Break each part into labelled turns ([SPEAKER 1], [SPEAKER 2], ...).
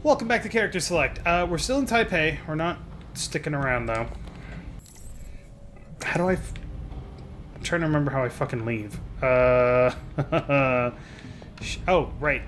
[SPEAKER 1] Welcome back to Character Select. We're still in Taipei. We're not sticking around, though. How do I'm trying to remember how I fucking leave. Oh, right.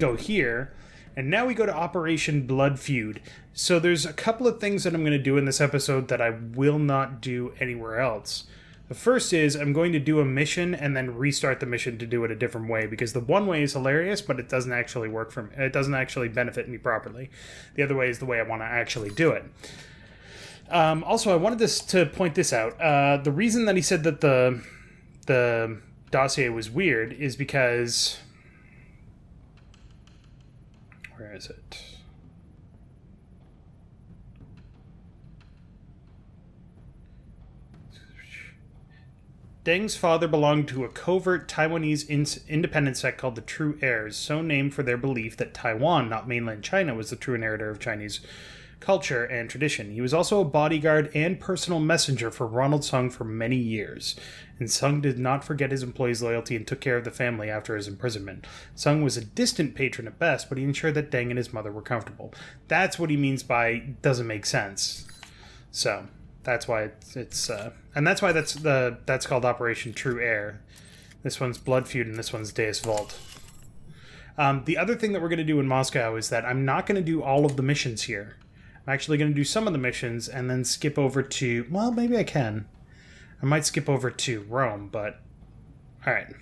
[SPEAKER 1] Go here. And now we go to Operation Blood Feud. So there's a couple of things that I'm going to do in this episode that I will not do anywhere else. The first is I'm going to do a mission and then restart the mission to do it a different way, because the one way is hilarious, but it doesn't actually work for me. It doesn't actually benefit me properly. The other way is the way I want to actually do it. Also, I wanted to point this out. The reason that he said that the dossier was weird is because... Where is it? Deng's father belonged to a covert Taiwanese independent sect called the True Heirs, so named for their belief that Taiwan, not mainland China, was the true inheritor of Chinese culture and tradition. He was also a bodyguard and personal messenger for Ronald Sung for many years, and Sung did not forget his employees' loyalty and took care of the family after his imprisonment. Sung was a distant patron at best, but he ensured that Deng and his mother were comfortable. That's what he means by doesn't make sense. So... that's why it's and that's why that's called Operation True Heir. This one's Blood Feud and this one's Deus Vult. The other thing that we're going to do in Moscow is that I'm not going to do all of the missions here. I'm actually going to do some of the missions and then skip over to... well, maybe I can. I might skip over to Rome, but... Alright.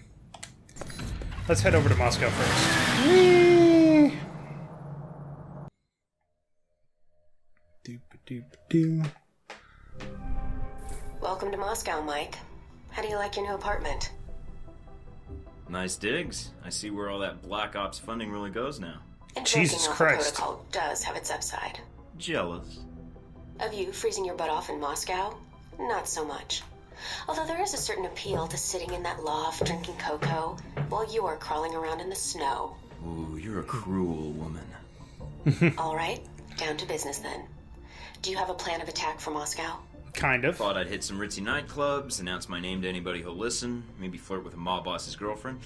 [SPEAKER 1] Let's head over to Moscow first. Whee! Doop-a-doop-a-doo.
[SPEAKER 2] Welcome to Moscow, Mike. How do you like your new apartment?
[SPEAKER 3] Nice digs. I see where all that Black Ops funding really goes now.
[SPEAKER 2] And
[SPEAKER 1] Jesus
[SPEAKER 2] breaking off
[SPEAKER 1] Christ.
[SPEAKER 2] a protocol does have its upside.
[SPEAKER 3] Jealous.
[SPEAKER 2] Of you freezing your butt off in Moscow? Not so much. Although there is a certain appeal to sitting in that loft drinking cocoa while you are crawling around in the snow.
[SPEAKER 3] Ooh, you're a cruel woman.
[SPEAKER 2] All right, down to business then. Do you have a plan of attack for Moscow?
[SPEAKER 1] Kind of.
[SPEAKER 3] Thought I'd hit some ritzy nightclubs, announce my name to anybody who'll listen, maybe flirt with a mob boss's girlfriend.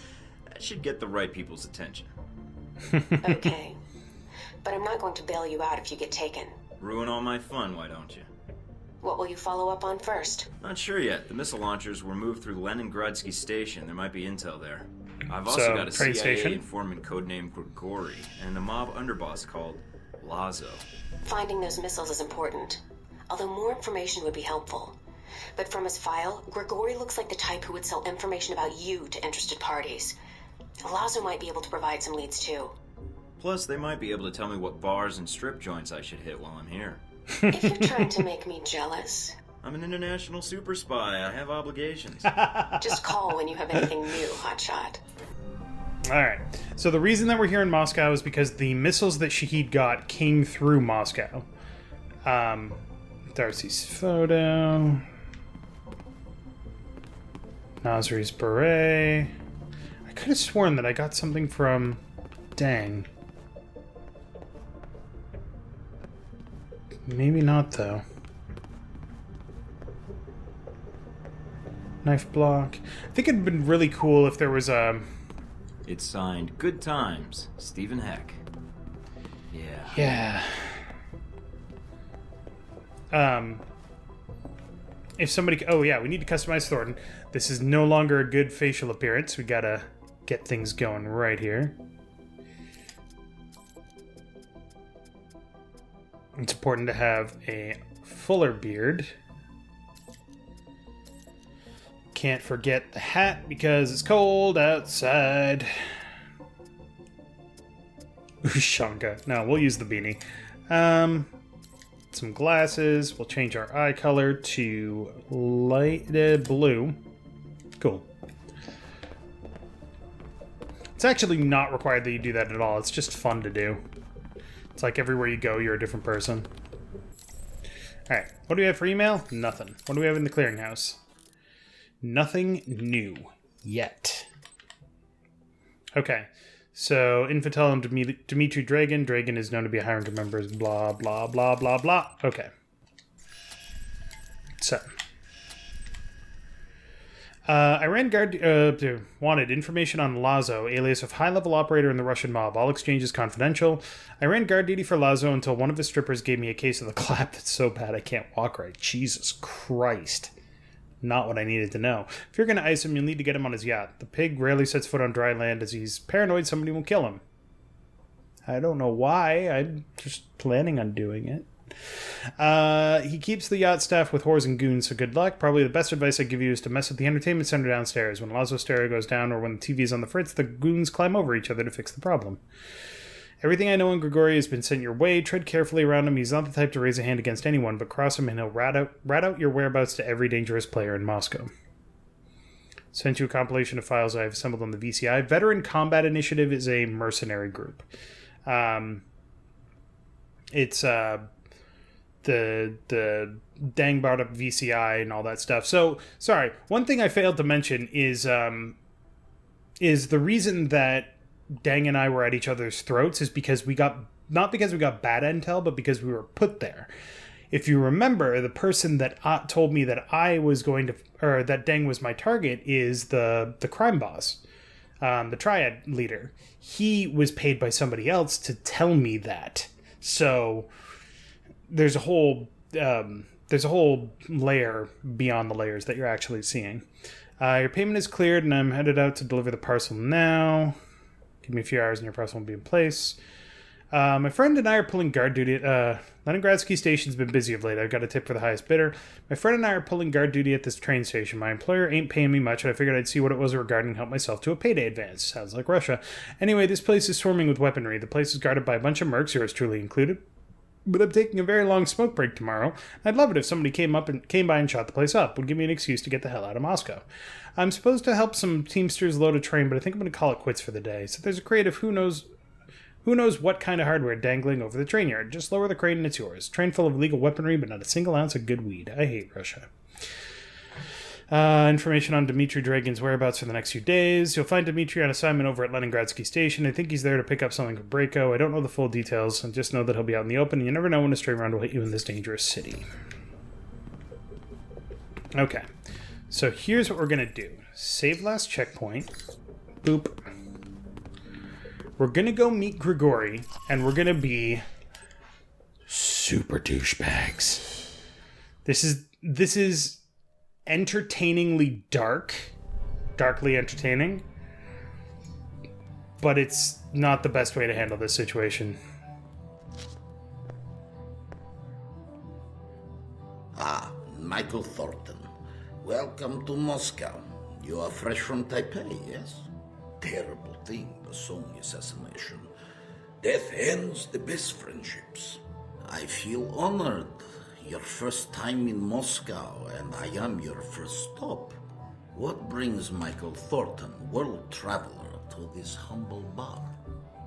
[SPEAKER 3] That should get the right people's attention.
[SPEAKER 2] Okay. But I'm not going to bail you out if you get taken.
[SPEAKER 3] Ruin all my fun, why don't you?
[SPEAKER 2] What will you follow up on first?
[SPEAKER 3] Not sure yet. The missile launchers were moved through Leningradsky Station. There might be intel there. I've also
[SPEAKER 1] So,
[SPEAKER 3] got a
[SPEAKER 1] train
[SPEAKER 3] CIA
[SPEAKER 1] station?
[SPEAKER 3] informant codenamed Grigory, and a mob underboss called Lazo.
[SPEAKER 2] Finding those missiles is important, although more information would be helpful. But from his file, Grigory looks like the type who would sell information about you to interested parties. Lazo might be able to provide some leads too.
[SPEAKER 3] Plus, they might be able to tell me what bars and strip joints I should hit while I'm here.
[SPEAKER 2] If you're trying to make me jealous,
[SPEAKER 3] I'm an international super spy. I have obligations.
[SPEAKER 2] just call when you have anything new, hotshot.
[SPEAKER 1] Alright. So the reason that we're here in Moscow is because the missiles that Shahid got came through Moscow. Darcy's photo. Nasri's beret. I could have sworn that I got something from Deng. Maybe not, though. Knife block. I think it'd been really cool if there was a...
[SPEAKER 3] It's signed Good Times, Stephen Heck. Yeah.
[SPEAKER 1] Yeah. If somebody... oh, yeah, we need to customize Thornton. This is no longer a good facial appearance. We gotta get things going right here. It's important to have a fuller beard. Can't forget the hat because it's cold outside. Ushanka. No, we'll use the beanie. Some glasses. We'll change our eye color to light blue. Cool. It's actually not required that you do that at all. It's just fun to do. It's like everywhere you go, you're a different person. Alright, what do we have for email? Nothing. What do we have in the clearinghouse? Nothing new. Yet. Okay. So, Infantel and Dmitry Dragan. Dragan is known to be a high-ranking member. Blah, blah, blah, blah, blah. Okay. So. Iran Guard wanted information on Lazo, alias of high-level operator in the Russian mob. All exchanges confidential. I ran guard duty for Lazo until one of his strippers gave me a case of the clap that's so bad I can't walk right. Jesus Christ. Not what I needed to know. If you're going to ice him, you'll need to get him on his yacht. The pig rarely sets foot on dry land as he's paranoid somebody will kill him. I don't know why. I'm just planning on doing it. He keeps the yacht staff with whores and goons, so good luck. Probably the best advice I give you is to mess with the entertainment center downstairs. When Lazo's stereo goes down or when the TV's on the fritz, the goons climb over each other to fix the problem. Everything I know on Grigori has been sent your way. Tread carefully around him. He's not the type to raise a hand against anyone, but cross him and he'll rat out your whereabouts to every dangerous player in Moscow. Sent you a compilation of files I have assembled on the VCI. Veteran Combat Initiative is a mercenary group. It's the dang brought up VCI and all that stuff. So, sorry, one thing I failed to mention is the reason that Dang and I were at each other's throats is because not because we got bad intel, but because we were put there. If you remember, the person that told me that I was going to, or that Dang was my target, is the crime boss, the triad leader. He was paid by somebody else to tell me that. So there's a whole layer beyond the layers that you're actually seeing. Your payment is cleared, and I'm headed out to deliver the parcel now. Give me a few hours and your parcel will be in place. My friend and I are pulling guard duty at... Leningradsky Station's been busy of late. I've got a tip for the highest bidder. My friend and I are pulling guard duty at this train station. My employer ain't paying me much, and I figured I'd see what it was regarding and help myself to a payday advance. Sounds like Russia. Anyway, this place is swarming with weaponry. The place is guarded by a bunch of mercs, yours truly included. But I'm taking a very long smoke break tomorrow. I'd love it if somebody came by and shot the place up. Would give me an excuse to get the hell out of Moscow. I'm supposed to help some Teamsters load a train, but I think I'm going to call it quits for the day. So there's a crate of who knows what kind of hardware dangling over the train yard. Just lower the crate and it's yours. Train full of legal weaponry, but not a single ounce of good weed. I hate Russia. Information on Dmitry Dragon's whereabouts for the next few days. You'll find Dmitry on assignment over at Leningradsky Station. I think he's there to pick up something from Brayko. I don't know the full details. I just know that he'll be out in the open, and you never know when a stray round will hit you in this dangerous city. Okay. So here's what we're going to do. Save last checkpoint. Boop. We're going to go meet Grigori, and we're going to be super douchebags. This is entertainingly darkly entertaining, but it's not the best way to handle this situation.
[SPEAKER 4] Michael Thornton. Welcome to Moscow. You are fresh from Taipei, yes? Terrible thing, the Song assassination. Death ends the best friendships. I feel honored. Your first time in Moscow, and I am your first stop. What brings Michael Thornton, world traveler, to this humble bar?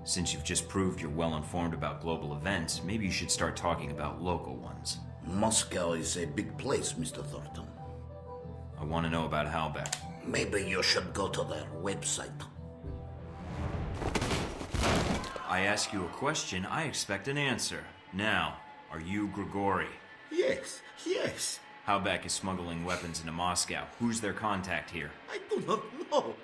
[SPEAKER 3] Since you've just proved you're well informed about global events, maybe you should start talking about local ones.
[SPEAKER 4] Moscow is a big place, Mr. Thornton.
[SPEAKER 3] I want to know about Halbeck.
[SPEAKER 4] Maybe you should go to their website.
[SPEAKER 3] I ask you a question, I expect an answer. Now, are you Grigori?
[SPEAKER 4] Yes.
[SPEAKER 3] Halbeck is smuggling weapons into Moscow. Who's their contact here?
[SPEAKER 4] I do not know.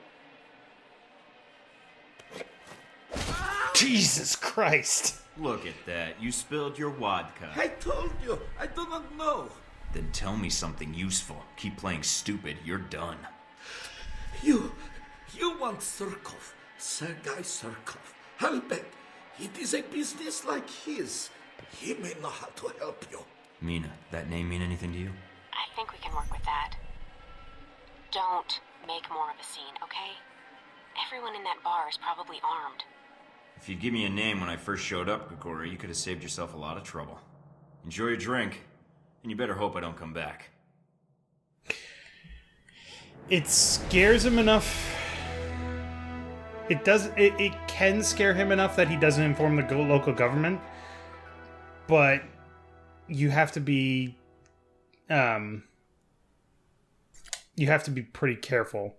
[SPEAKER 1] Jesus Christ!
[SPEAKER 3] Look at that. You spilled your vodka.
[SPEAKER 4] I told you, I do not know.
[SPEAKER 3] Then tell me something useful. Keep playing stupid. You're done.
[SPEAKER 4] You want Surkov, Sergei Surkov. Halbeck, it is a business like his. He may know how to help you.
[SPEAKER 3] Mina, that name mean anything to you?
[SPEAKER 2] I think we can work with that. Don't make more of a scene, okay? Everyone in that bar is probably armed.
[SPEAKER 3] If you'd give me a name when I first showed up, Grigori, you could have saved yourself a lot of trouble. Enjoy your drink, and you better hope I don't come back.
[SPEAKER 1] It scares him enough. It can scare him enough that he doesn't inform the local government, but you have to be pretty careful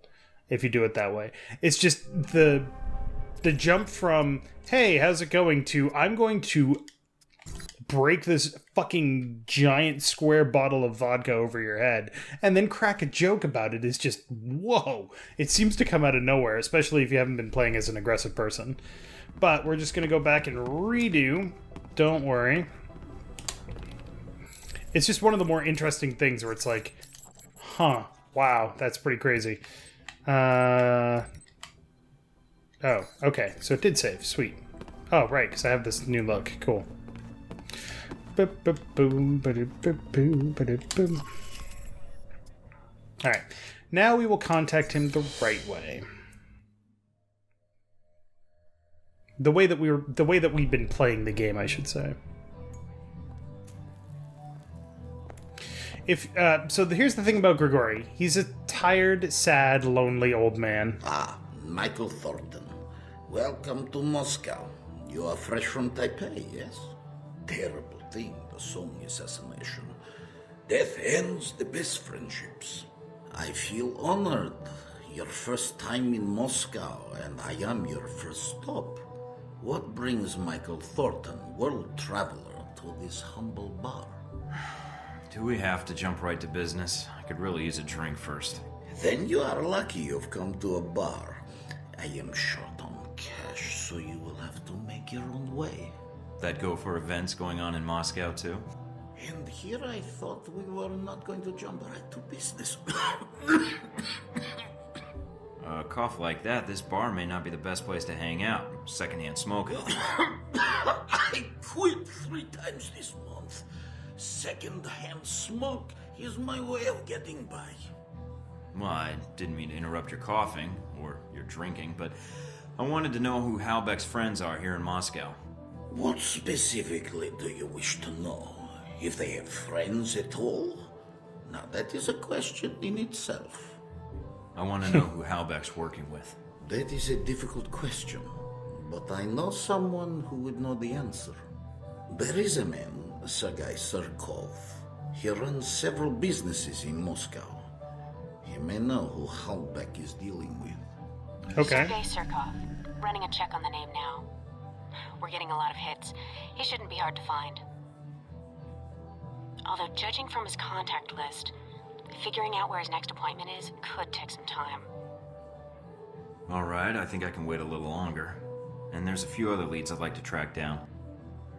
[SPEAKER 1] if you do it that way. It's just the jump from, hey, how's it going, to I'm going to break this fucking giant square bottle of vodka over your head and then crack a joke about it is just, whoa. It seems to come out of nowhere, especially if you haven't been playing as an aggressive person. But we're just going to go back and redo. Don't worry. It's just one of the more interesting things where it's like, huh, wow, that's pretty crazy. Oh, okay, so it did save. Sweet. Oh, right, because I have this new look. Cool. Alright, now we will contact him the right way. The way that we've been playing the game, I should say. Here's the thing about Grigori. He's a tired, sad, lonely old man.
[SPEAKER 4] Ah, Michael Thornton. Welcome to Moscow. You are fresh from Taipei, yes? Terrible thing, the Song assassination. Death ends the best friendships. I feel honored. Your first time in Moscow, and I am your first stop. What brings Michael Thornton, world traveler, to this humble bar?
[SPEAKER 3] Do we have to jump right to business? I could really use a drink first.
[SPEAKER 4] Then you are lucky you've come to a bar. I am short on cash, so you will have to make your own way.
[SPEAKER 3] That go for events going on in Moscow, too?
[SPEAKER 4] And here I thought we were not going to jump right to business.
[SPEAKER 3] A cough like that, this bar may not be the best place to hang out. Secondhand smoking.
[SPEAKER 4] I quit 3 times this month. Second-hand smoke is my way of getting by.
[SPEAKER 3] Well, I didn't mean to interrupt your coughing, or your drinking, but I wanted to know who Halbeck's friends are here in Moscow.
[SPEAKER 4] What specifically do you wish to know? If they have friends at all? Now that is a question in itself.
[SPEAKER 3] I want to know who Halbeck's working with.
[SPEAKER 4] That is a difficult question, but I know someone who would know the answer. There is a man, Sergei Surkov. He runs several businesses in Moscow. He may know who Halbeck is dealing with.
[SPEAKER 1] Okay.
[SPEAKER 2] Sergei Surkov. Running a check on the name now. We're getting a lot of hits. He shouldn't be hard to find. Although, judging from his contact list, figuring out where his next appointment is could take some time.
[SPEAKER 3] Alright, I think I can wait a little longer. And there's a few other leads I'd like to track down.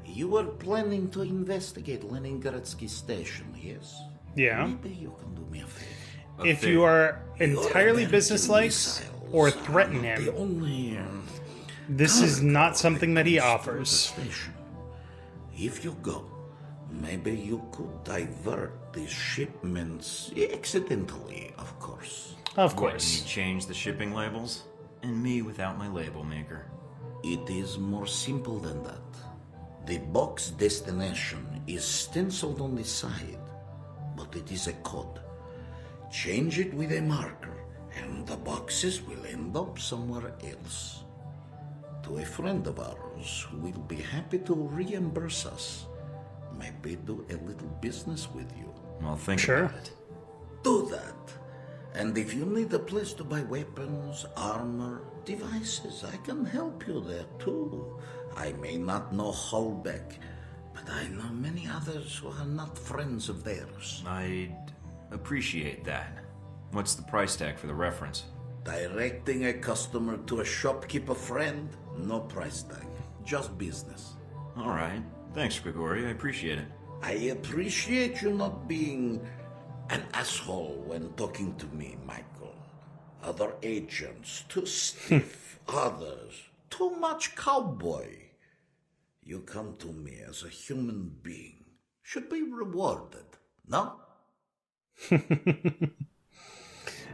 [SPEAKER 4] You were planning to investigate Leningradsky station, yes?
[SPEAKER 1] Yeah.
[SPEAKER 4] Maybe you can do me a favor.
[SPEAKER 1] If you are entirely
[SPEAKER 4] Your
[SPEAKER 1] businesslike
[SPEAKER 4] missiles
[SPEAKER 1] or
[SPEAKER 4] are
[SPEAKER 1] threaten
[SPEAKER 4] not
[SPEAKER 1] him,
[SPEAKER 4] the only,
[SPEAKER 1] this is not
[SPEAKER 4] cargo
[SPEAKER 1] something that he
[SPEAKER 4] comes through the
[SPEAKER 1] offers.
[SPEAKER 4] station. If you go, maybe you could divert these shipments accidentally, of course.
[SPEAKER 1] Of
[SPEAKER 3] What,
[SPEAKER 1] course.
[SPEAKER 3] you change the shipping labels? And me without my label maker.
[SPEAKER 4] It is more simple than that. The box destination is stenciled on the side, but it is a code. Change it with a marker, and the boxes will end up somewhere else. To a friend of ours who will be happy to reimburse us, maybe do a little business with you.
[SPEAKER 3] Well, think
[SPEAKER 1] Sure.
[SPEAKER 3] about it.
[SPEAKER 4] Do that. And if you need a place to buy weapons, armor, devices, I can help you there too. I may not know Holbeck, but I know many others who are not friends of theirs.
[SPEAKER 3] I'd appreciate that. What's the price tag for the reference?
[SPEAKER 4] Directing a customer to a shopkeeper friend, no price tag, just business.
[SPEAKER 3] Alright. Thanks, Grigori. I appreciate it.
[SPEAKER 4] I appreciate you not being an asshole when talking to me, Michael. Other agents, too stiff. Others, too much cowboy. You come to me as a human being. Should be rewarded, no?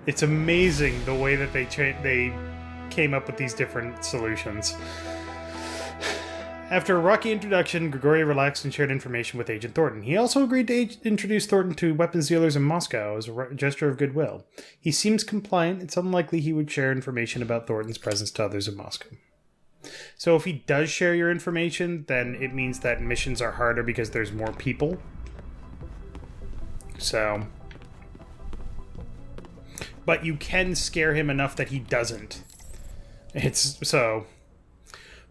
[SPEAKER 1] It's amazing the way that they came up with these different solutions. After a rocky introduction, Grigori relaxed and shared information with Agent Thornton. He also agreed to introduce Thornton to weapons dealers in Moscow as a gesture of goodwill. He seems compliant. It's unlikely he would share information about Thornton's presence to others in Moscow. So if he does share your information, then it means that missions are harder because there's more people. So... But you can scare him enough that he doesn't. It's so...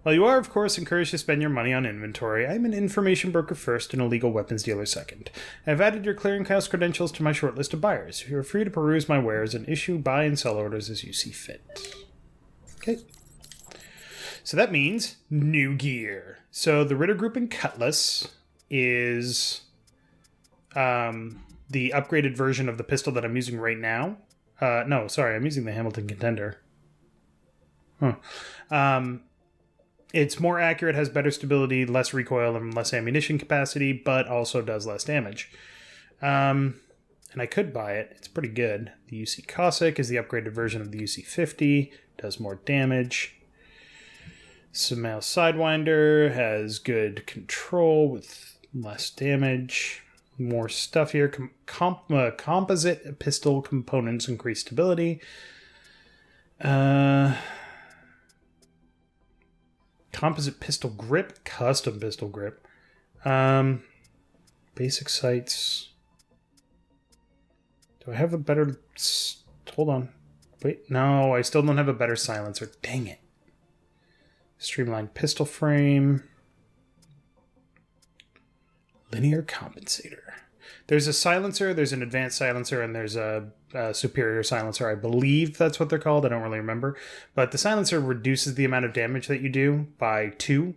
[SPEAKER 1] While you are, of course, encouraged to spend your money on inventory, I am an information broker first and a legal weapons dealer second. I have added your clearinghouse credentials to my short list of buyers. You are free to peruse my wares and issue buy and sell orders as you see fit. Okay. So that means new gear. So the Ritter Group and Cutlass is the upgraded version of the pistol that I'm using right now. No, sorry, I'm using the Hamilton Contender. It's more accurate, has better stability, less recoil, and less ammunition capacity, but also does less damage. And I could buy it. It's pretty good. The UC Cossack is the upgraded version of the UC50. Does more damage. Samael Sidewinder has good control with less damage. More stuff here. Composite pistol components increase stability. Composite pistol grip. Custom pistol grip. Basic sights. Do I have a better... Hold on. Wait, no, I still don't have a better silencer. Dang it. Streamlined pistol frame. Linear compensator. There's a silencer, there's an advanced silencer, and there's a superior silencer. I believe that's what they're called. I don't really remember. But the silencer reduces the amount of damage that you do by 2.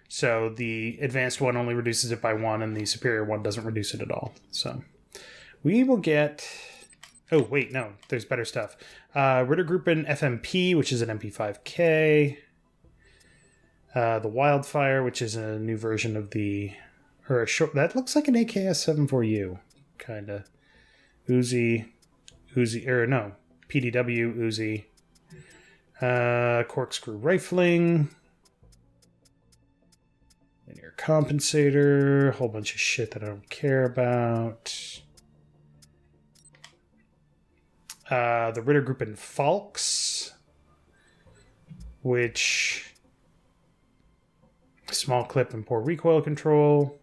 [SPEAKER 1] So the advanced one only reduces it by 1, and the superior one doesn't reduce it at all. So we will get... Oh, wait, no. There's better stuff. Ritter Group and FMP, which is an MP5K. The Wildfire, which is a new version of the... Or a short... That looks like an AKS-74U. Kind of. Uzi... Or no. PDW, Uzi. Corkscrew Rifling. Linear Compensator. A whole bunch of shit that I don't care about. The Ritter Group and Falks. Which... Small clip and poor recoil control.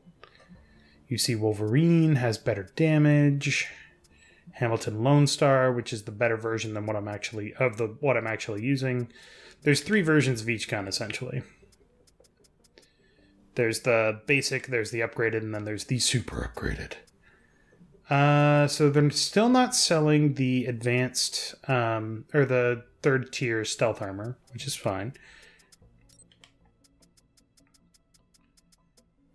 [SPEAKER 1] You see Wolverine has better damage. Hamilton Lone Star, which is the better version than what I'm actually using. There's 3 versions of each gun essentially. There's the basic, there's the upgraded, and then there's the super upgraded. So they're still not selling the advanced or the 3rd tier stealth armor, which is fine.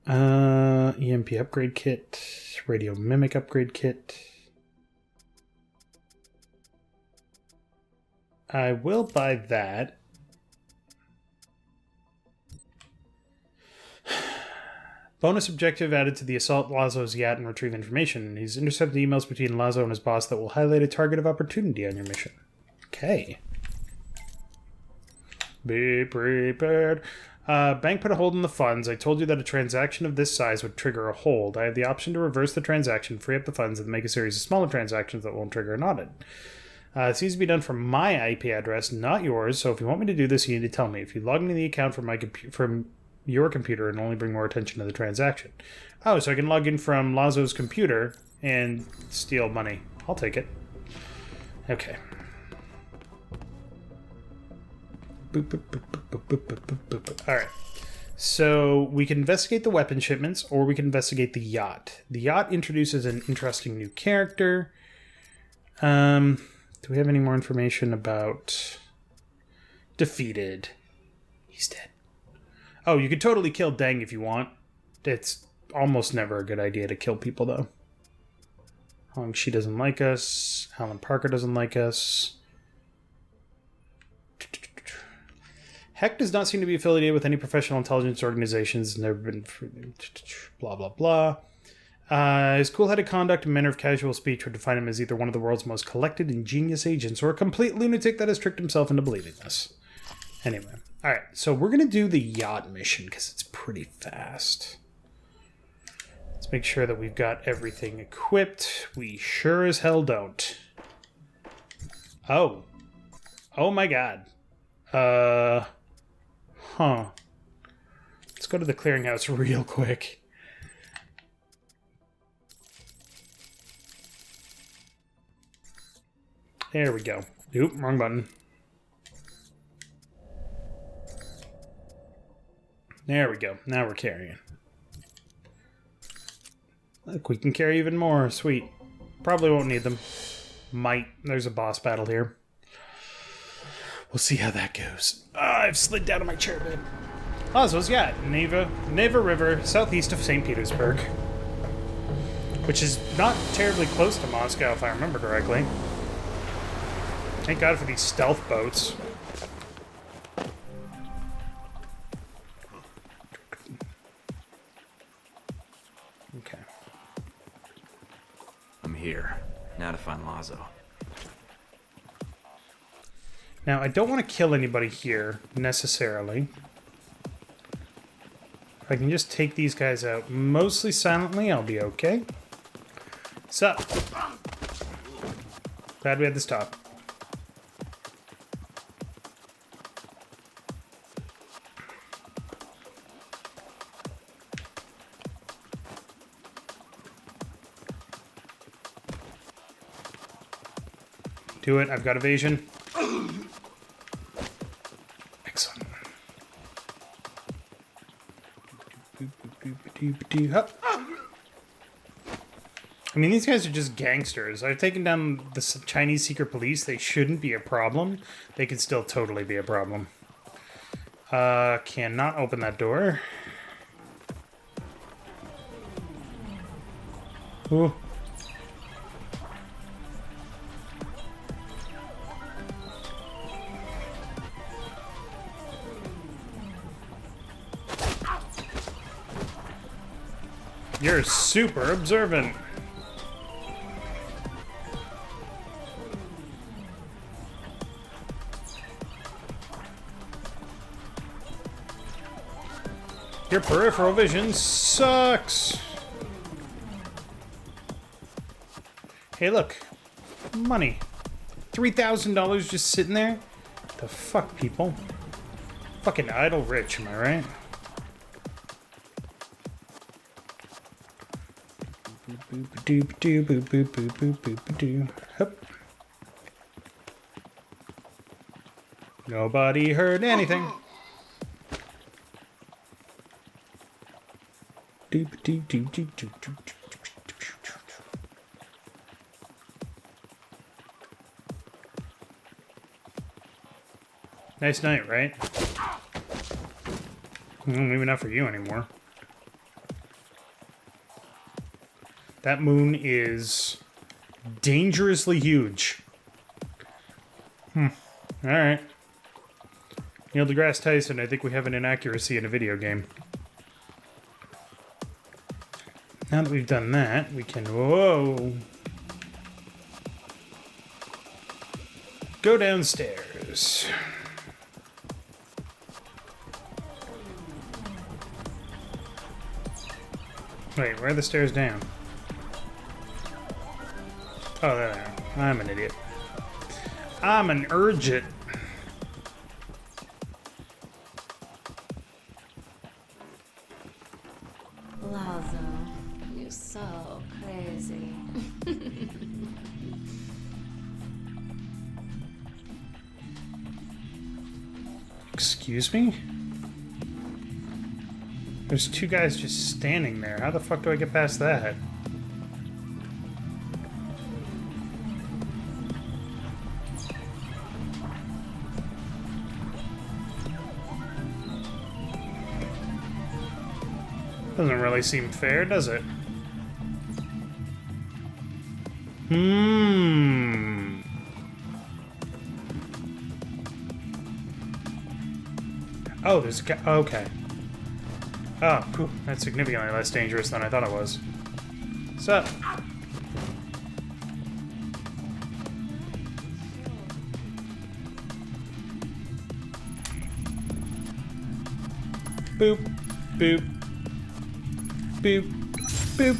[SPEAKER 1] EMP upgrade kit, radio mimic upgrade kit. I will buy that. Bonus objective added to the assault Lazo's yacht and retrieve information. He's intercepted emails between Lazo and his boss that will highlight a target of opportunity on your mission. Okay. Be prepared. Bank put a hold on the funds. I told you that a transaction of this size would trigger a hold. I have the option to reverse the transaction, free up the funds, and make a series of smaller transactions that won't trigger an audit. It needs to be done from my IP address, not yours, so if you want me to do this, you need to tell me. If you log into the account from your computer and only bring more attention to the transaction. Oh, so I can log in from Lazo's computer and steal money. I'll take it. Okay. Alright. So we can investigate the weapon shipments or we can investigate the yacht. The yacht introduces an interesting new character. Do we have any more information about defeated? He's dead. Oh, you could totally kill Deng if you want. It's almost never a good idea to kill people, though. Hong Shi doesn't like us. Alan Parker doesn't like us. Heck does not seem to be affiliated with any professional intelligence organizations. Never been... Blah, blah, blah. His cool-headed conduct and manner of casual speech would define him as either one of the world's most collected, ingenious agents or a complete lunatic that has tricked himself into believing this. Anyway. Alright, so we're going to do the yacht mission because it's pretty fast. Let's make sure that we've got everything equipped. We sure as hell don't. Oh. Oh my god. Huh. Let's go to the clearinghouse real quick. There we go. Oop, wrong button. There we go. Now we're carrying. Look, we can carry even more. Sweet. Probably won't need them. Might. There's a boss battle here. We'll see how that goes. I've slid down on my chair bed. Oslo's, yeah. Neva River, southeast of St. Petersburg. Which is not terribly close to Moscow, if I remember correctly. Thank God for these stealth boats. Okay.
[SPEAKER 3] I'm here. Now to find Lazo.
[SPEAKER 1] Now, I don't want to kill anybody here, necessarily. If I can just take these guys out mostly silently, I'll be okay. Sup? Glad we had to stop. Do it. I've got evasion. Excellent. I mean, these guys are just gangsters. I've taken down the Chinese secret police. They shouldn't be a problem. They can still totally be a problem. Cannot open that door. Ooh. You're super observant. Your peripheral vision sucks. Hey, look. Money. $3,000 just sitting there? The fuck, people? Fucking idle rich, am I right? Hup. Nobody heard anything. Nice night, right? Maybe not for you anymore. That moon is dangerously huge. Alright. Neil deGrasse Tyson, I think we have an inaccuracy in a video game. Now that we've done that, we can... Whoa! Go downstairs. Wait, where are the stairs down? Oh, there they are. I'm an idiot. I'm an urgent.
[SPEAKER 5] Lazo, you're so crazy.
[SPEAKER 1] Excuse me? There's two guys just standing there. How the fuck do I get past that? Doesn't really seem fair, does it? Oh, there's a guy. Okay. Oh, whew, that's significantly less dangerous than I thought it was. What's up? Boop. Boop. Boop. Boop.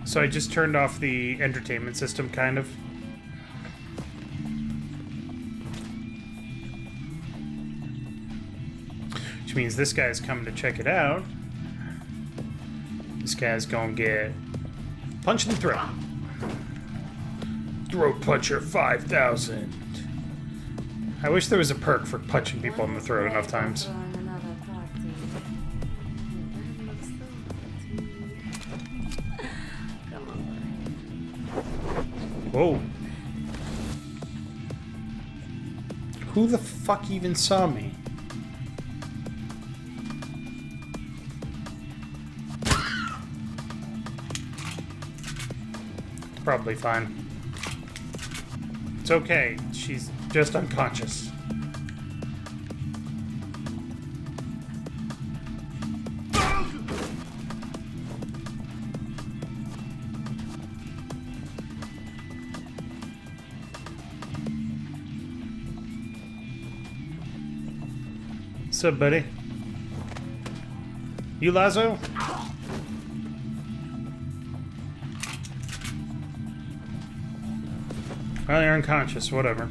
[SPEAKER 1] So I just turned off the entertainment system, kind of. Which means this guy's coming to check it out. This guy's gonna get punched in the throat. Throat puncher 5,000. I wish there was a perk for punching people in the throat enough times. Whoa. Who the fuck even saw me? Probably fine. It's okay. She's just unconscious. What's up, buddy? You Lazo? Well, you're unconscious, whatever.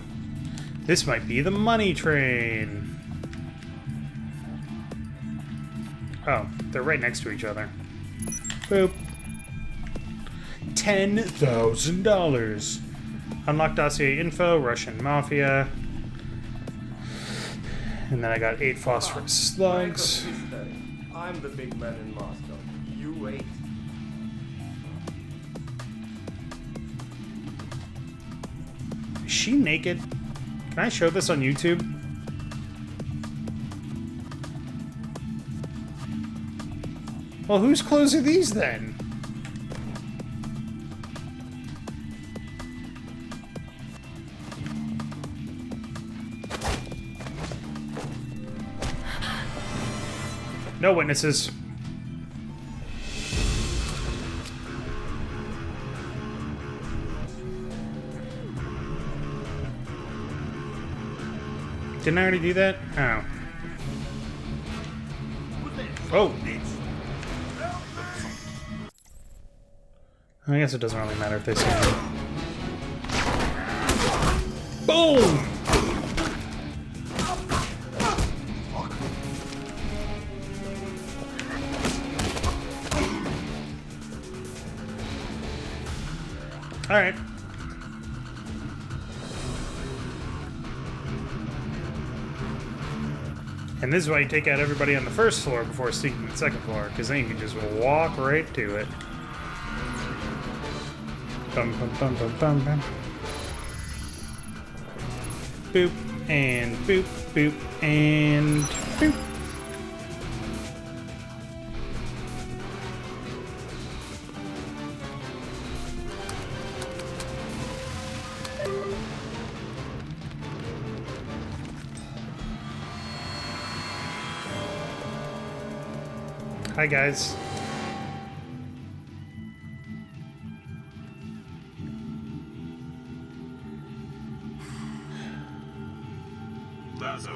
[SPEAKER 1] This might be the money train. Oh, they're right next to each other. Boop. $10,000. Unlock dossier info, Russian mafia. And then I got 8 phosphorus slugs.
[SPEAKER 6] I'm the big man in Moscow. You wait.
[SPEAKER 1] Is she naked? Can I show this on YouTube? Well, whose clothes are these then? No witnesses. Didn't I already do that? Oh. Oh. I guess it doesn't really matter if they see me. Boom! Alright. And this is why you take out everybody on the first floor before sneaking the second floor, because then you can just walk right to it. Bum, bum, bum, bum, bum, bum. Boop, and boop, boop, and boop. Hi, guys.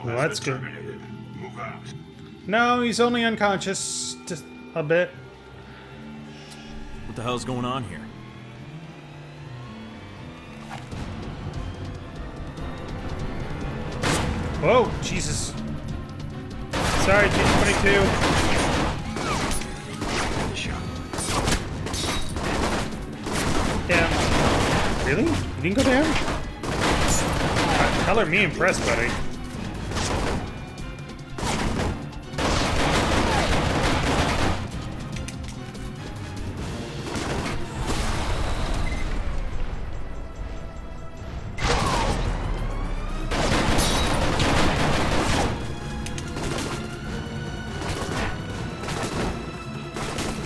[SPEAKER 1] Well, that's good. No, he's only unconscious. Just a bit.
[SPEAKER 3] What the hell's going on here?
[SPEAKER 1] Whoa, Jesus. Sorry, G22. Down. Really? You didn't go down? Color me impressed, buddy.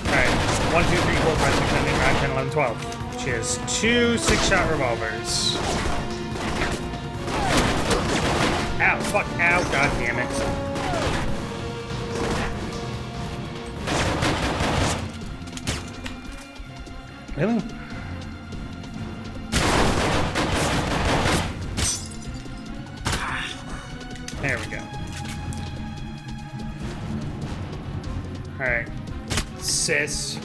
[SPEAKER 1] Alright. 1, 2, 3, 4, 5, 6, 7, 8, 9, 10, 11, 12. She has 2 6-shot revolvers. Ow, fuck, ow, god damn it. Really? There we go. Alright. Sis.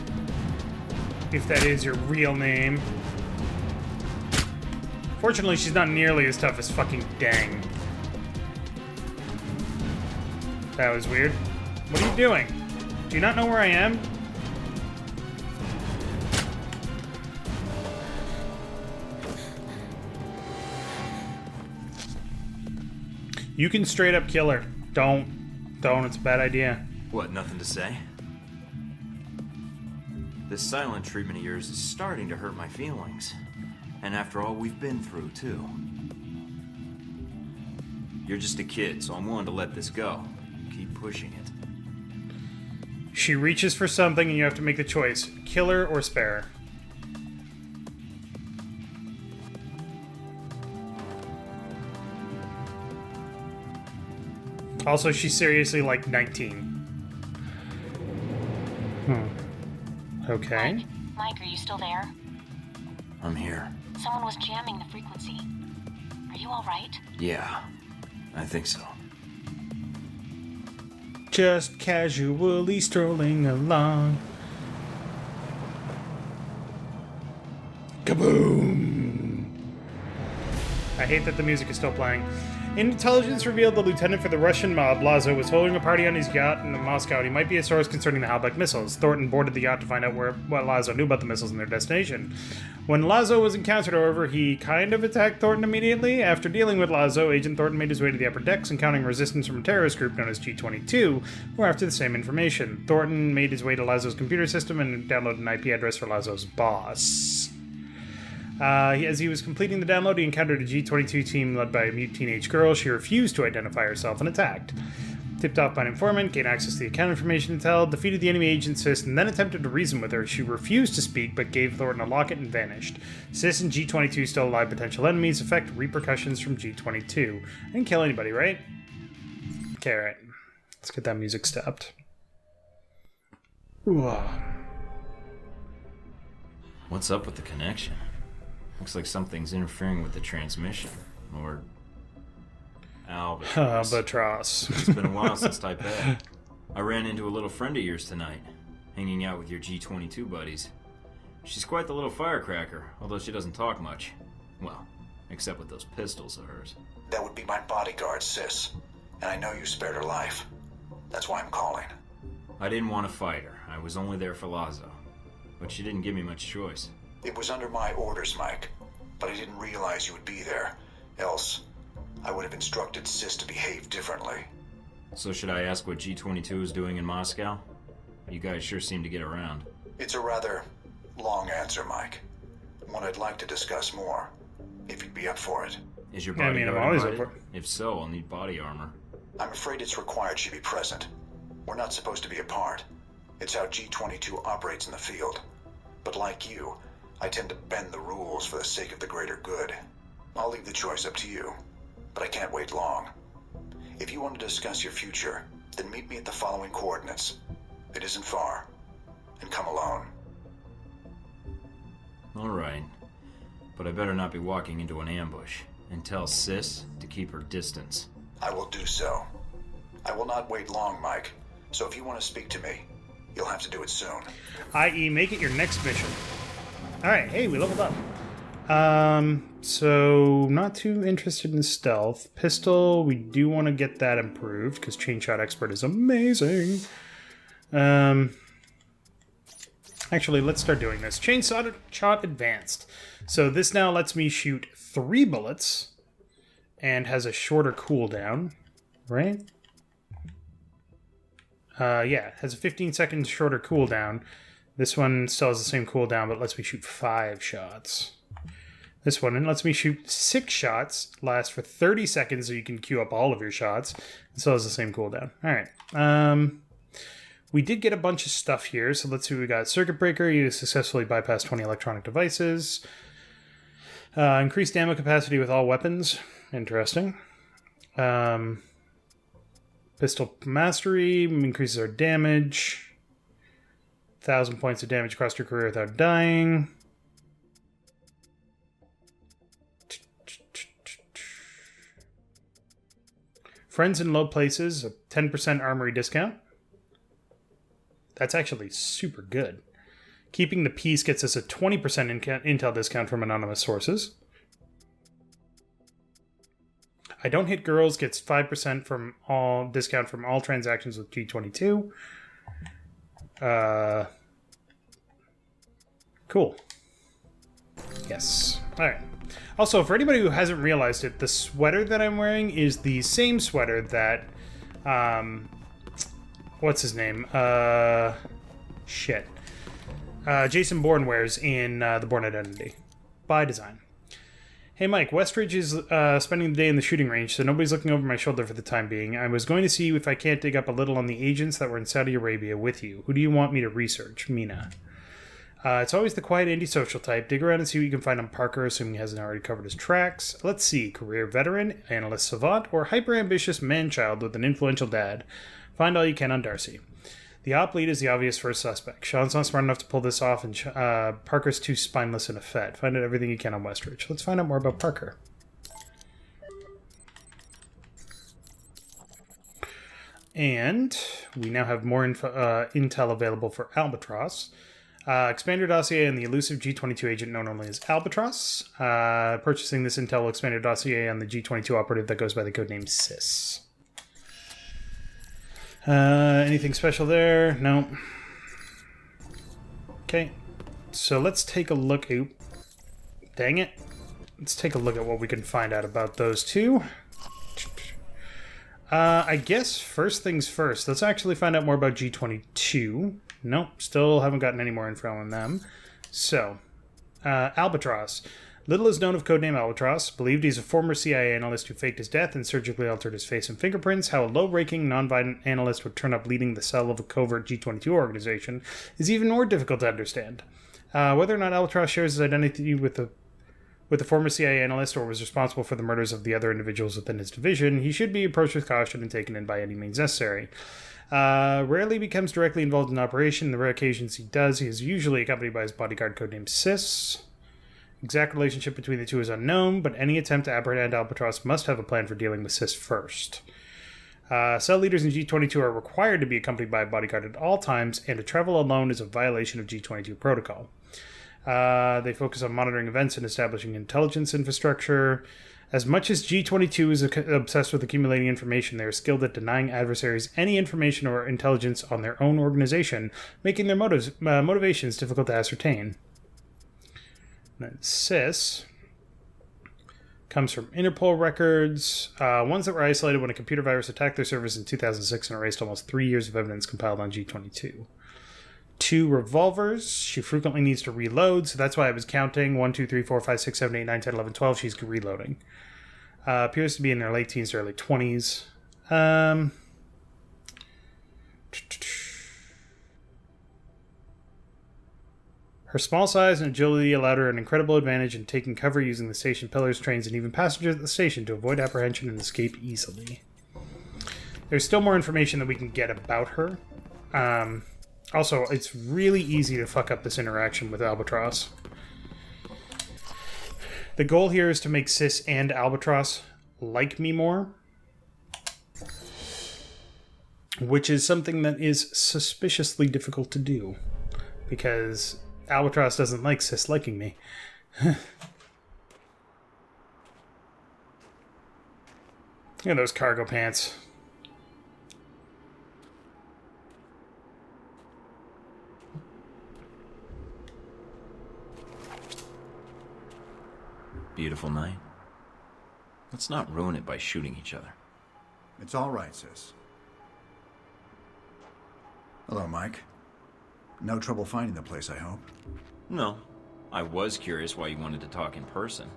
[SPEAKER 1] If that is your real name. Fortunately, she's not nearly as tough as fucking Dang. That was weird. What are you doing? Do you not know where I am? You can straight up kill her. Don't. It's a bad idea.
[SPEAKER 3] What, nothing to say? This silent treatment of yours is starting to hurt my feelings. And after all we've been through, too. You're just a kid, so I'm willing to let this go. Keep pushing it.
[SPEAKER 1] She reaches for something and you have to make the choice. Kill her or spare her. Also, she's seriously like 19. Okay.
[SPEAKER 2] Mike, are you still there?
[SPEAKER 3] I'm here.
[SPEAKER 2] Someone was jamming the frequency. Are you alright?
[SPEAKER 3] Yeah, I think so.
[SPEAKER 1] Just casually strolling along. Kaboom! I hate that the music is still playing. Intelligence revealed the lieutenant for the Russian mob, Lazo, was holding a party on his yacht in Moscow, and he might be a source concerning the Halbech missiles. Thornton boarded the yacht to find out what Lazo knew about the missiles and their destination. When Lazo was encountered, however, he kind of attacked Thornton immediately. After dealing with Lazo, Agent Thornton made his way to the upper decks, encountering resistance from a terrorist group known as G-22, who were after the same information. Thornton made his way to Lazo's computer system and downloaded an IP address for Lazo's boss. As he was completing the download, he encountered a G-22 team led by a mute teenage girl. She refused to identify herself and attacked. Tipped off by an informant, gained access to the account information intel, defeated the enemy agent Sis, and then attempted to reason with her. She refused to speak, but gave Thornton a locket and vanished. Sis and G-22 still alive potential enemies. Effect repercussions from G-22. I didn't kill anybody, right? Okay, alright. Let's get that music stopped. Ooh.
[SPEAKER 3] What's up with the connection? Looks like something's interfering with the transmission. Or... Albatross. It's been a while since Taipei. I ran into a little friend of yours tonight, hanging out with your G-22 buddies. She's quite the little firecracker, although she doesn't talk much. Well, except with those pistols of hers.
[SPEAKER 7] That would be my bodyguard, Sis. And I know you spared her life. That's why I'm calling.
[SPEAKER 3] I didn't want to fight her. I was only there for Lazo. But she didn't give me much choice.
[SPEAKER 7] It was under my orders, Mike. But I didn't realize you would be there. Else, I would have instructed Sis to behave differently.
[SPEAKER 3] So should I ask what G-22 is doing in Moscow? You guys sure seem to get around.
[SPEAKER 7] It's a rather long answer, Mike. One I'd like to discuss more, if you'd be up for it.
[SPEAKER 3] Is your bodyguard
[SPEAKER 1] I'm always
[SPEAKER 3] invited?
[SPEAKER 1] up for it.
[SPEAKER 3] If so, I'll need body armor.
[SPEAKER 7] I'm afraid it's required she be present. We're not supposed to be apart. It's how G-22 operates in the field. But like you, I tend to bend the rules for the sake of the greater good. I'll leave the choice up to you, but I can't wait long. If you want to discuss your future, then meet me at the following coordinates. It isn't far. And come alone.
[SPEAKER 3] Alright. But I better not be walking into an ambush. And tell Sis to keep her distance.
[SPEAKER 7] I will do so. I will not wait long, Mike. So if you want to speak to me, you'll have to do it soon.
[SPEAKER 1] I.e., make it your next mission. Alright, hey, we leveled up. So not too interested in stealth. Pistol, we do want to get that improved, because Chain Shot Expert is amazing. Actually, let's start doing this. Chain Shot Advanced. So this now lets me shoot 3 bullets, and has a shorter cooldown, right? Yeah, it has a 15 seconds shorter cooldown. This one still has the same cooldown, but lets me shoot 5 shots. This one lets me shoot 6 shots, last for 30 seconds, so you can queue up all of your shots. It still has the same cooldown. Alright. We did get a bunch of stuff here, so let's see what we got. Circuit Breaker, you successfully bypass 20 electronic devices. Increased ammo capacity with all weapons. Interesting. Pistol Mastery increases our damage. 1,000 points of damage across your career without dying. Friends in low places, a 10% armory discount. That's actually super good. Keeping the peace gets us a 20% intel discount from anonymous sources. I don't hit girls gets 5% from all discount from all transactions with G-22. Cool. Yes. All right. Also, for anybody who hasn't realized it, the sweater that I'm wearing is the same sweater that, what's his name? Jason Bourne wears in The Bourne Identity. By design. Hey Mike, Westridge is spending the day in the shooting range, so nobody's looking over my shoulder for the time being. I was going to see if I can't dig up a little on the agents that were in Saudi Arabia with you. Who do you want me to research? Mina. It's always the quiet antisocial type. Dig around and see what you can find on Parker, assuming he hasn't already covered his tracks. Let's see. Career veteran, analyst savant, or hyper-ambitious man-child with an influential dad. Find all you can on Darcy. The op lead is the obvious first suspect. Sean's not smart enough to pull this off, and Parker's too spineless and effete. Find out everything you can on Westridge. Let's find out more about Parker. And we now have more intel available for Albatross. Expand your dossier on the elusive G22 agent known only as Albatross. Purchasing this intel will expand your dossier on the G22 operative that goes by the codename Sis. Anything special there? No. Okay. So let's take a look. Oop. Dang it. Let's take a look at what we can find out about those two. I guess first things first. Let's actually find out more about G22. Nope. Still haven't gotten any more info on them. So, Albatross. Little is known of codename Albatross. Believed he's a former CIA analyst who faked his death and surgically altered his face and fingerprints. How a low-ranking, non-violent analyst would turn up leading the cell of a covert G22 organization is even more difficult to understand. Whether or not Albatross shares his identity with the former CIA analyst or was responsible for the murders of the other individuals within his division, he should be approached with caution and taken in by any means necessary. Rarely becomes directly involved in operation. The rare occasions he does, he is usually accompanied by his bodyguard codenamed Sis. Exact relationship between the two is unknown, but any attempt to apprehend Albatross must have a plan for dealing with Sis first. Cell leaders in G22 are required to be accompanied by a bodyguard at all times, and to travel alone is a violation of G22 protocol. They focus on monitoring events and establishing intelligence infrastructure. As much as G22 is obsessed with accumulating information, they are skilled at denying adversaries any information or intelligence on their own organization, making their motivations difficult to ascertain. Then Sis comes from Interpol records, ones that were isolated when a computer virus attacked their servers in 2006 and erased almost 3 years of evidence compiled on G22. 2 revolvers. She frequently needs to reload, so that's why I was counting. 1, 2, 3, 4, 5, 6, 7, 8, 9, 10, 11, 12. She's reloading. Appears to be in her late teens to early 20s. Her small size and agility allowed her an incredible advantage in taking cover using the station pillars, trains, and even passengers at the station to avoid apprehension and escape easily. There's still more information that we can get about her. Also, it's really easy to fuck up this interaction with Albatross. The goal here is to make Sis and Albatross like me more, which is something that is suspiciously difficult to do, because Albatross doesn't like Sis liking me. Look at those cargo pants.
[SPEAKER 3] Beautiful night. Let's not ruin it by shooting each other.
[SPEAKER 8] It's all right, Sis. Hello, Mike. No trouble finding the place, I hope?
[SPEAKER 3] No. I was curious why you wanted to talk in person.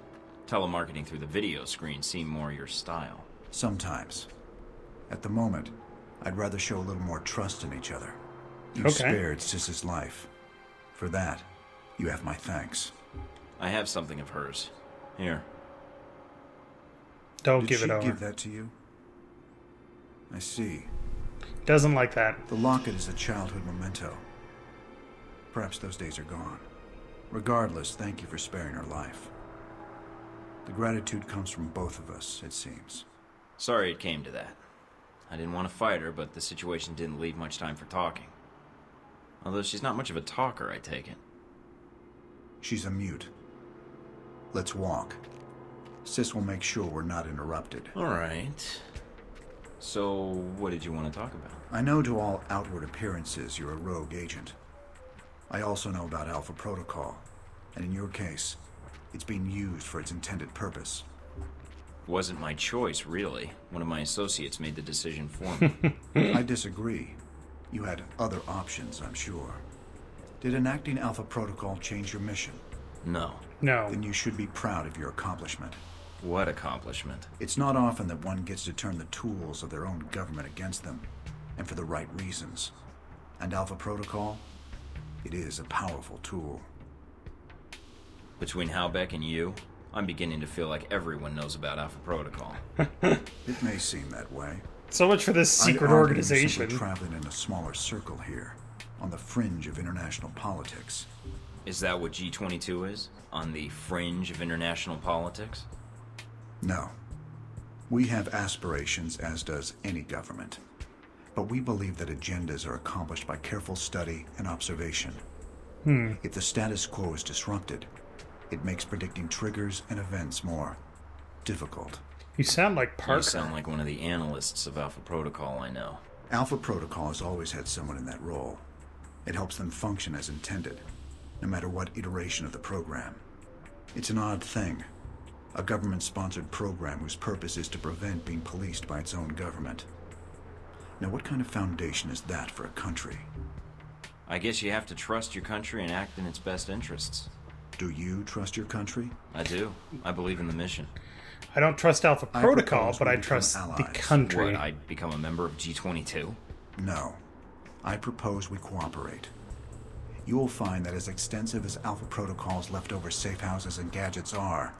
[SPEAKER 3] Telemarketing through the video screen seemed more your style.
[SPEAKER 8] Sometimes. At the moment, I'd rather show a little more trust in each other. You
[SPEAKER 1] Okay.
[SPEAKER 8] spared Sis's life. For that, you have my thanks.
[SPEAKER 3] I have something of hers. Here.
[SPEAKER 1] Don't
[SPEAKER 8] Did
[SPEAKER 1] give
[SPEAKER 8] she
[SPEAKER 1] it over.
[SPEAKER 8] give that to you? I see.
[SPEAKER 1] Doesn't like that.
[SPEAKER 8] The locket is a childhood memento. Perhaps those days are gone. Regardless, thank you for sparing her life. The gratitude comes from both of us, it seems.
[SPEAKER 3] Sorry it came to that. I didn't want to fight her, but the situation didn't leave much time for talking. Although she's not much of a talker, I take it.
[SPEAKER 8] She's a mute. Let's walk. Sis will make sure we're not interrupted.
[SPEAKER 3] All right. So, what did you want to talk about?
[SPEAKER 8] I know to all outward appearances you're a rogue agent. I also know about Alpha Protocol, and in your case, It's being used for its intended purpose.
[SPEAKER 3] Wasn't my choice, really. One of my associates made the decision for me.
[SPEAKER 8] I disagree. You had other options, I'm sure. Did enacting Alpha Protocol change your mission?
[SPEAKER 3] No.
[SPEAKER 1] No.
[SPEAKER 8] Then you should be proud of your accomplishment.
[SPEAKER 3] What accomplishment?
[SPEAKER 8] It's not often that one gets to turn the tools of their own government against them, and for the right reasons. And Alpha Protocol? It is a powerful tool.
[SPEAKER 3] Between Halbeck and you, I'm beginning to feel like everyone knows about Alpha Protocol.
[SPEAKER 8] It may seem that way.
[SPEAKER 1] So much for this secret
[SPEAKER 8] I'd argue you're
[SPEAKER 1] organization.
[SPEAKER 8] simply traveling in a smaller circle here, on the fringe of international politics.
[SPEAKER 3] Is that what G22 is? On the fringe of international politics?
[SPEAKER 8] No. We have aspirations, as does any government. But we believe that agendas are accomplished by careful study and observation. If the status quo is disrupted, it makes predicting triggers and events more difficult.
[SPEAKER 1] You sound like Parker.
[SPEAKER 3] You sound like one of the analysts of Alpha Protocol I know.
[SPEAKER 8] Alpha Protocol has always had someone in that role. It helps them function as intended, no matter what iteration of the program. It's an odd thing. A government-sponsored program whose purpose is to prevent being policed by its own government. Now, what kind of foundation is that for a country?
[SPEAKER 3] I guess you have to trust your country and act in its best interests.
[SPEAKER 8] Do you trust your country?
[SPEAKER 3] I do. I believe in the mission.
[SPEAKER 1] I don't trust Alpha
[SPEAKER 8] I
[SPEAKER 1] Protocol,
[SPEAKER 8] propose
[SPEAKER 1] but
[SPEAKER 8] we
[SPEAKER 1] I
[SPEAKER 8] become
[SPEAKER 1] trust the
[SPEAKER 8] allies.
[SPEAKER 1] country.
[SPEAKER 3] What, I'd become a member of G22?
[SPEAKER 8] No. I propose we cooperate. You will find that as extensive as Alpha Protocol's leftover safe houses and gadgets are,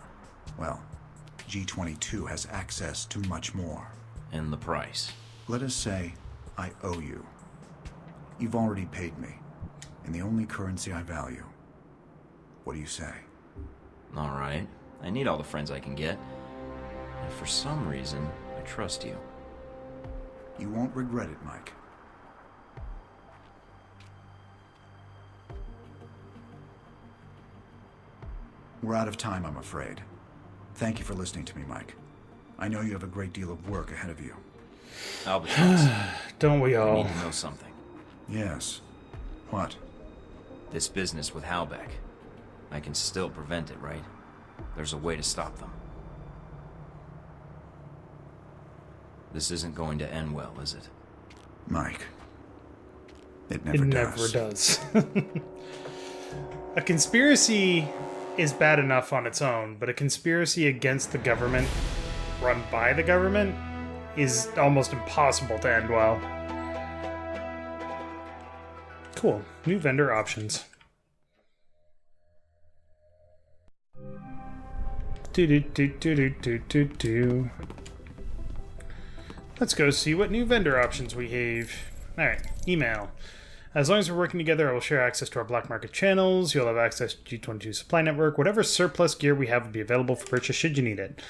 [SPEAKER 8] well, G22 has access to much more.
[SPEAKER 3] And the price?
[SPEAKER 8] Let us say I owe you. You've already paid me, in the only currency I value. What do you say?
[SPEAKER 3] All right. I need all the friends I can get. And for some reason, I trust you.
[SPEAKER 8] You won't regret it, Mike. We're out of time, I'm afraid. Thank you for listening to me, Mike. I know you have a great deal of work ahead of you.
[SPEAKER 3] Albatross,
[SPEAKER 1] Don't we
[SPEAKER 3] I
[SPEAKER 1] all?
[SPEAKER 3] need to know something.
[SPEAKER 8] Yes. What?
[SPEAKER 3] This business with Halbeck. I can still prevent it, right? There's a way to stop them. This isn't going to end well, is it?
[SPEAKER 8] Mike. It
[SPEAKER 1] It
[SPEAKER 8] never
[SPEAKER 1] never
[SPEAKER 8] does.
[SPEAKER 1] does. A conspiracy is bad enough on its own, but a conspiracy against the government, run by the government, is almost impossible to end well. Cool. New vendor options. Do. Let's go see what new vendor options we have. Alright, email. As long as we're working together, I will share access to our black market channels. You'll have access to G22 supply network. Whatever surplus gear we have will be available for purchase should you need it.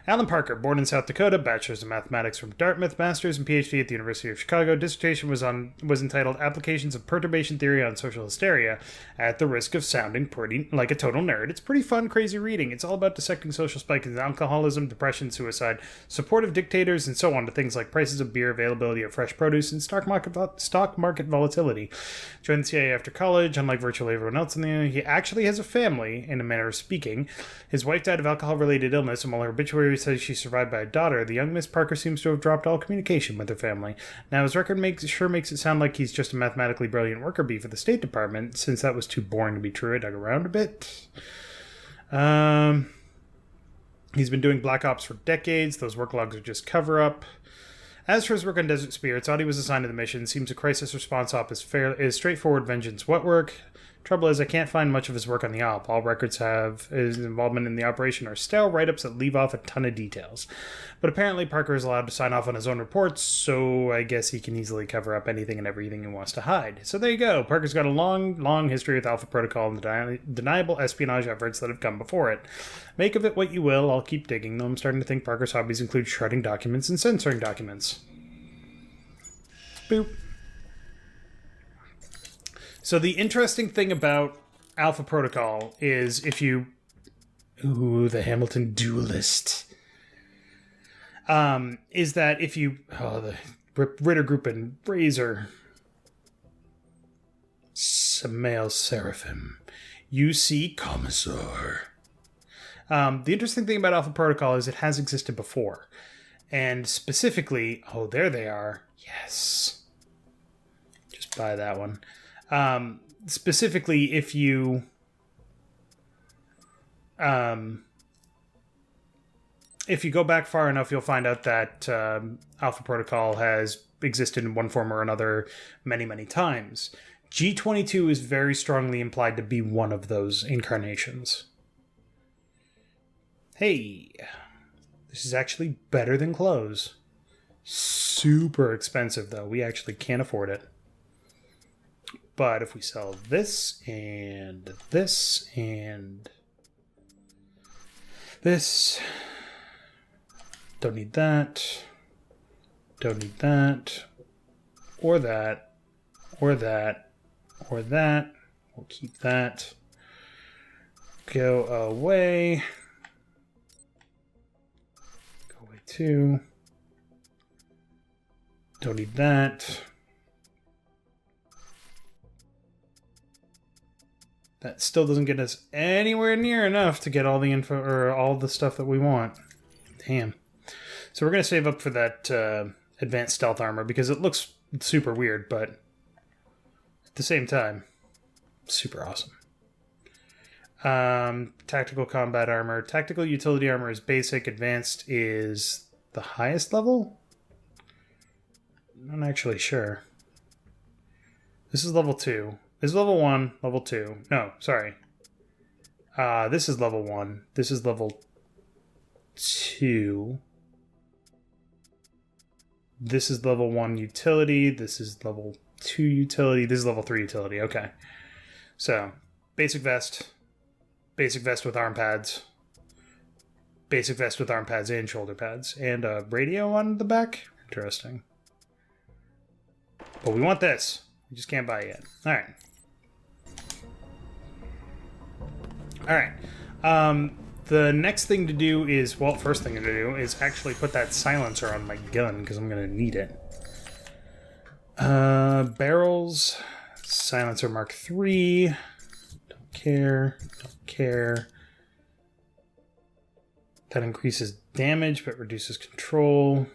[SPEAKER 1] Alan Parker, born in South Dakota, bachelor's in mathematics from Dartmouth, master's and PhD at the University of Chicago. Dissertation was entitled Applications of Perturbation Theory on Social Hysteria. At the risk of sounding pretty like a total nerd, it's pretty fun, crazy reading. It's all about dissecting social spikes in alcoholism, depression, suicide, support of dictators, and so on to things like prices of beer, availability of fresh produce, and stock market volatility. Joined the CIA after college. Unlike virtually everyone else in the he actually has a family, in a manner of speaking. His wife died of alcohol-related illness, and while her obituary says she's survived by a daughter, the young Miss Parker seems to have dropped all communication with her family. Now, his record makes it sound like he's just a mathematically brilliant worker bee for the State Department. Since that was too boring to be true, I dug around a bit. He's been doing Black Ops for decades. Those work logs are just cover-up. As for his work on Desert Spirit, thought he was assigned to the mission. Seems a crisis response op is straightforward vengeance wet work. Trouble is, I can't find much of his work on the op. All records have his involvement in the operation are stale write-ups that leave off a ton of details. But apparently Parker is allowed to sign off on his own reports, so I guess he can easily cover up anything and everything he wants to hide. So there you go. Parker's got a long history with Alpha Protocol and the deniable espionage efforts that have come before it. Make of it what you will. I'll keep digging, though I'm starting to think Parker's hobbies include shredding documents and censoring documents. Boop. So the interesting thing about Alpha Protocol is if you... Ooh, the Hamilton Duelist. Is that if you... Oh, the Ritter Group and Razor. Samael Seraphim. You see Commissar. The interesting thing about Alpha Protocol is it has existed before. And specifically, oh, there they are. Yes. Just buy that one. Specifically, if you... if you go back far enough, you'll find out that Alpha Protocol has existed in one form or another many, many times. G22 is very strongly implied to be one of those incarnations. Hey, this is actually better than clothes. Super expensive, though. We actually can't afford it. But if we sell this and this and this... Don't need that. Don't need that. Or that. Or that. Or that. We'll keep that. Go away. Go away too. Don't need that. That still doesn't get us anywhere near enough to get all the info or all the stuff that we want. Damn. So we're going to save up for that advanced stealth armor because it looks super weird, but at the same time, super awesome. Tactical combat armor. Tactical utility armor is basic. Advanced is the highest level? I'm not actually sure. This is level 2. This is level 1, level 2. No, sorry. This is level 1. This is level 2. This is level 1 utility. This is level 2 utility. This is level 3 utility. Okay. So, basic vest. Basic vest with arm pads. Basic vest with arm pads and shoulder pads. And a radio on the back. Interesting. But we want this. We just can't buy it yet. Alright. Alright. The next thing to do is, well, first thing to do is actually put that silencer on my gun because I'm going to need it. Barrels, silencer Mark III. Don't care. Don't care. That increases damage but reduces control.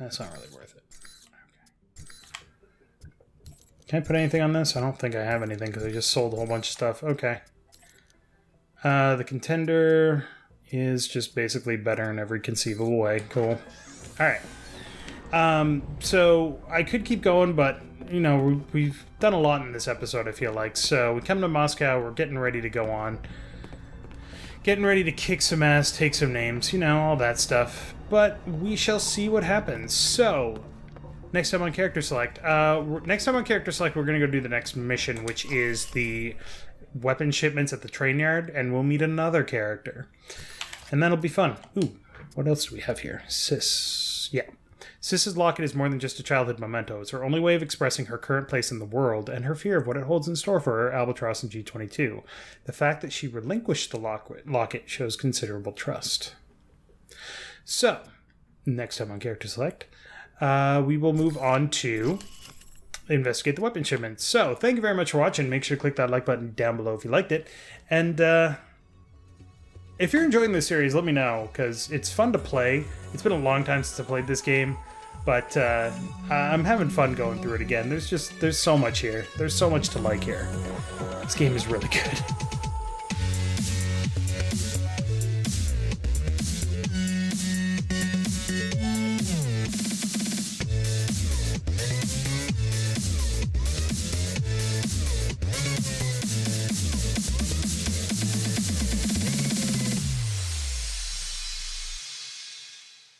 [SPEAKER 1] That's not really worth it. Can I put anything on this? I don't think I have anything because I just sold a whole bunch of stuff. Okay. The contender is just basically better in every conceivable way. Cool. Alright. So I could keep going, but, you know, we've done a lot in this episode, I feel like. So we come to Moscow. We're getting ready to go on. Getting ready to kick some ass, take some names, you know, all that stuff. But we shall see what happens. So... Next time on Character Select, we're going to go do the next mission, which is the weapon shipments at the train yard, and we'll meet another character. And that'll be fun. Ooh, what else do we have here? Sis. Yeah. Sis's locket is more than just a childhood memento. It's her only way of expressing her current place in the world and her fear of what it holds in store for her, Albatross and G22. The fact that she relinquished the locket shows considerable trust. So, next time on Character Select... we will move on to investigate the weapon shipments. So, thank you very much for watching. Make sure to click that like button down below if you liked it. And if you're enjoying this series, let me know, because it's fun to play. It's been a long time since I played this game, but I'm having fun going through it again. There's so much here. There's so much to like here. This game is really good.